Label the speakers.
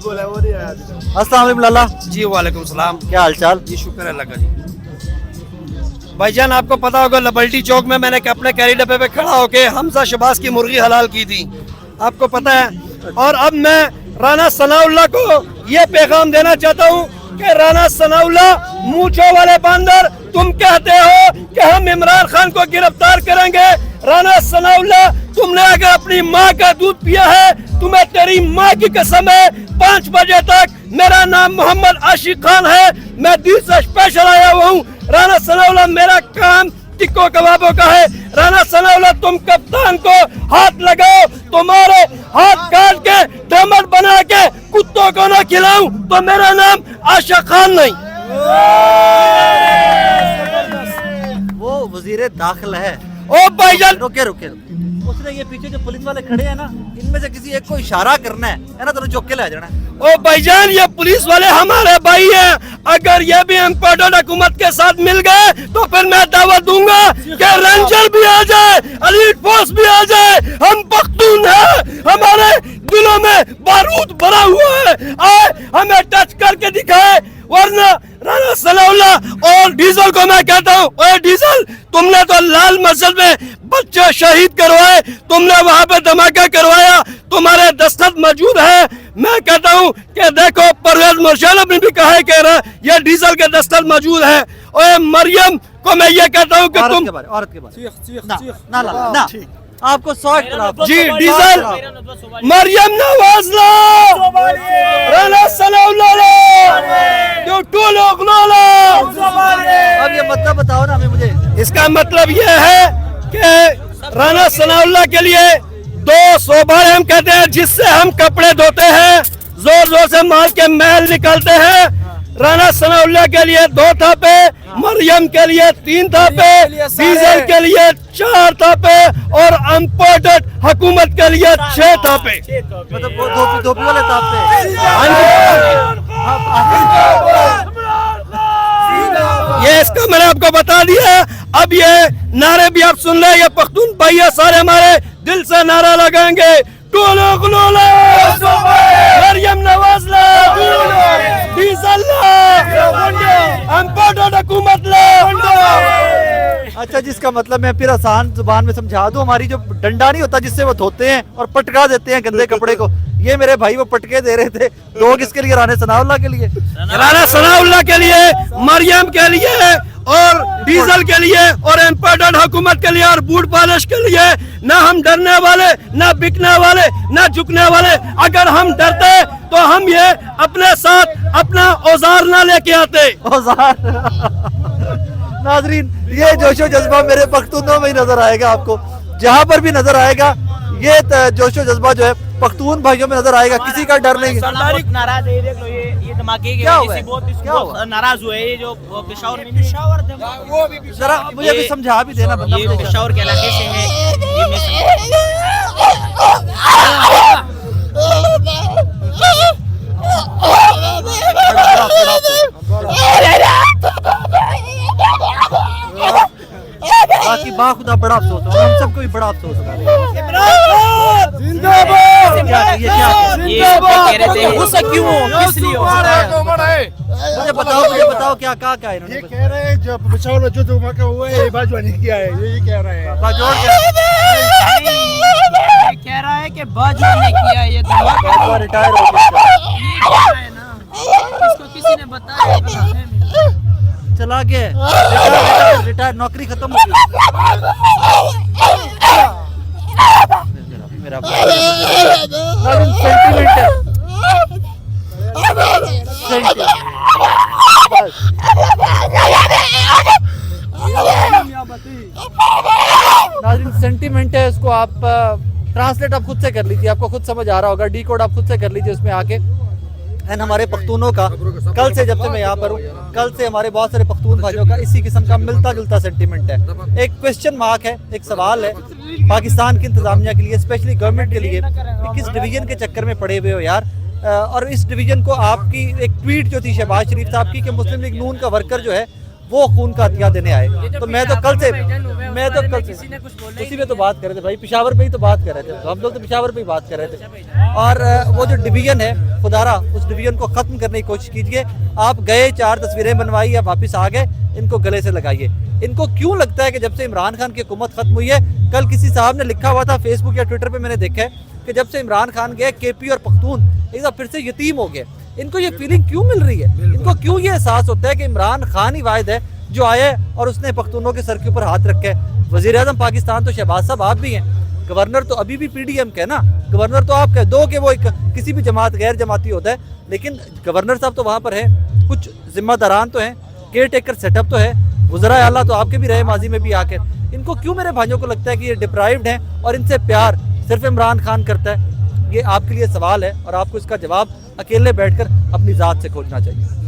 Speaker 1: बोला वो नहीं आया।
Speaker 2: अस्सलाम वालेकुम लाला
Speaker 3: जी वालेकुम सलाम।
Speaker 2: क्या हालचाल?
Speaker 3: जी शुक्र है अल्लाह का जी। भाईजान आपको पता होगा लिबर्टी चौक में मैंने अपने कैरी डब्बे पे खड़ा होके हमजा शबाज की मुर्गी हलाल की थी, आपको पता है। और अब मैं राना सनाउल्लाह को ये पैगाम देना चाहता हूँ कि राना सनाउल्लाह मूंछों वाले बंदर, तुम कहते हो कि हम इमरान खान को गिरफ्तार करेंगे। राना सनाउल्लाह तुमने अगर अपनी माँ का दूध पिया है, तुम्हें तेरी माँ की कसम है। 5 बजे तक मेरा नाम मोहम्मद आशिक खान है, मैं दिल से स्पेशल आया हुआ हूँ। राना सनाउल्लाह मेरा काम टिक्को कबाबों का है। राना सनाउल्लाह तुम कप्तान को हाथ लगाओ, तुम्हारे हाथ काट के डमर बना के कुत्तों को ना खिलाऊं तो मेरा नाम आशिक खान नहीं।
Speaker 2: वो वजीर दाखिला है।
Speaker 3: ओ भाईजान
Speaker 2: रुके रुके उसने ये पीछे जो पुलिस वाले खड़े हैं ना, इनमें से किसी एक को इशारा करना है ना, तो चौक के ले जाना है।
Speaker 3: ओ भाईजान ये पुलिस वाले हमारे भाई हैं, अगर ये भी इम्पोर्टेड हुकूमत के साथ मिल गए तो फिर मैं दावत दूंगा कि रेंजर भी आ जाए, एलीट फोर्स भी आ जाए। हम पख्तून हैं, हमारे दिलों में बारूद भरा हुआ है, आए हमें टच करके दिखाए। वरना राना सनाउल्लाह और डीजल को मैं कहता हूँ, ओए डीजल तुमने तो लाल मस्जिद में बच्चे शहीद करवाए, तुमने वहाँ पे धमाका करवाया, तुम्हारे दस्तखत मौजूद है। मैं कहता हूँ कि देखो परवेज मुशर्रफ ने भी कहा है कि ये डीजल के दस्तखत मौजूद है। ओए मरियम को मैं ये कहता हूँ कि तुम
Speaker 2: औरत के बारे ना ना आपको 100 इख्तिलाफ
Speaker 3: जी डीजल मरियम नवाज लो, राना सनाउल्लाह लो, टू लोग लो।
Speaker 2: अब ये मतलब बताओ ना हमें, मुझे
Speaker 3: इसका मतलब ये है कि राना सनाउल्लाह के लिए 2 सोबारे हम कहते हैं जिससे हम कपड़े धोते हैं, जोर जोर से माल के महल निकलते हैं। राना सनाउल्लाह के लिए 2 थापे, मरियम के लिए 3 थापे, डीजल के लिए 4 थापे और इम्पोर्टेड हुकूमत के लिए 6 थापे।
Speaker 2: मतलब वो धोपी वाले तापते।
Speaker 3: ये इसका मैंने आपको बता दिया। अब ये नारे भी आप सुन ले, ये पख्तून भाई सारे हमारे दिल से नारा लगाएंगे, मरियम नवाज डीजल हुकूमत।
Speaker 2: अच्छा, जिसका मतलब मैं फिर आसान जुबान में समझा दूं, हमारी जो डंडा नहीं होता जिससे वो धोते हैं और पटका देते हैं गंदे कपड़े को, ये मेरे भाई वो पटके दे रहे थे। 2 किसके लिए? राना सनाउल्लाह के लिए,
Speaker 3: राना सनाउल्लाह के लिए, मरियम के लिए और डीजल के लिए और इम्पोर्टेड हुकूमत के लिए और बूट पॉलिश के लिए। ना हम डरने वाले, ना बिकने वाले, ना झुकने वाले। अगर हम डरते तो हम ये अपने साथ अपना औजार ना लेके आते।
Speaker 2: औजार नाजरीन, ये जोशो जज्बा मेरे पख्तूनों में ही नजर आएगा आपको, जहाँ पर भी नजर आएगा ये जोशो जज्बा जो है पख्तून भाइयों में नजर आएगा। किसी का डर नहीं।
Speaker 4: नाराज है, देख लो ये धमाके
Speaker 2: क्या हुआ? क्या हुआ?
Speaker 4: नाराज हुए ये जो पेशावर
Speaker 2: जरा मुझे भी समझा भी देना।
Speaker 4: ये पेशावर के इलाके से है।
Speaker 2: बाकी बाखुदा बड़ा अफसोस है, हम सबको भी बड़ा अफसोस है।
Speaker 4: गुस्सा क्यों, किस लिए?
Speaker 2: मुझे बताओ क्या क्या है इन्होंने?
Speaker 1: ये कह रहे हैं जो पेशावर जो धमाका हुआ है बाजवा ने किया है, यही कह रहे हैं।
Speaker 4: कह रहा है कि बाजवा ने किया ये धमाका।
Speaker 2: रिटायर हो गया,
Speaker 4: है ना, इसको किसी ने बताया।
Speaker 2: चला गया, रिटायर, नौकरी खत्म हो गई। मेरा सेंटीमेंट है, नाज़रीन सेंटीमेंट है, उसको आप ट्रांसलेट आप खुद से कर लीजिए, आपको खुद समझ आ रहा होगा। डी कोड आप खुद से कर लीजिए उसमें आके। एंड हमारे पख्तूनों का कल से, जब से मैं यहाँ पर हूँ, कल से हमारे बहुत सारे पख्तून भाइयों का इसी किस्म का मिलता जुलता सेंटीमेंट है। एक क्वेश्चन मार्क है, एक सवाल है पाकिस्तान की इंतजामिया के लिए, स्पेशली गवर्नमेंट के लिए, कि किस डिवीजन के चक्कर में पड़े हुए हो यार। और इस डिवीजन को आपकी एक ट्वीट जो थी शहबाज शरीफ साहब की कि मुस्लिम लीग नून का वर्कर जो है वो खून का हथिया देने आए। तो मैं तो कल से
Speaker 4: किसी ने कुछ बोला ही
Speaker 2: उसी में तो बात कर रहे थे भाई, पिशावर पे ही तो बात कर रहे थे हम लोग, तो पिशावर पे ही बात कर रहे थे। और वो जो डिवीजन है खुदारा, उस डिवीजन को खत्म करने की कोशिश कीजिए। आप गए, 4 तस्वीरें बनवाई, या वापस आ गए, इनको गले से लगाइए। इनको क्यों लगता है कि जब से इमरान खान की हुकूमत खत्म हुई है, कल किसी साहब ने लिखा हुआ था फेसबुक या ट्विटर पे, मैंने देखा है कि जब से इमरान खान गए केपी और पख्तून एक बार फिर से यतीम हो गए। इनको ये फीलिंग क्यों मिल रही है? इनको क्यों ये एहसास होता है कि इमरान खान ही वाहिद है जो आए और उसने पख्तूनों के सर के ऊपर हाथ रखे? वजीर आज़म पाकिस्तान तो शहबाज साहब आप भी हैं, गवर्नर तो अभी भी PDM के ना, गवर्नर तो आप कह दो कि वो एक किसी भी जमात गैर जमाती होता है, लेकिन गवर्नर साहब तो वहाँ पर है, कुछ जिम्मेदारान तो हैं, केयर टेकर सेटअप तो है, वज़रा आला तो आपके भी रहे माजी में भी आकर। इनको क्यों मेरे भाइयों को लगता है कि ये डिप्राइव्ड हैं और इनसे प्यार सिर्फ इमरान खान करता है? ये आपके लिए सवाल है और आपको इसका जवाब अकेले बैठकर अपनी ज़ात से खोजना चाहिए।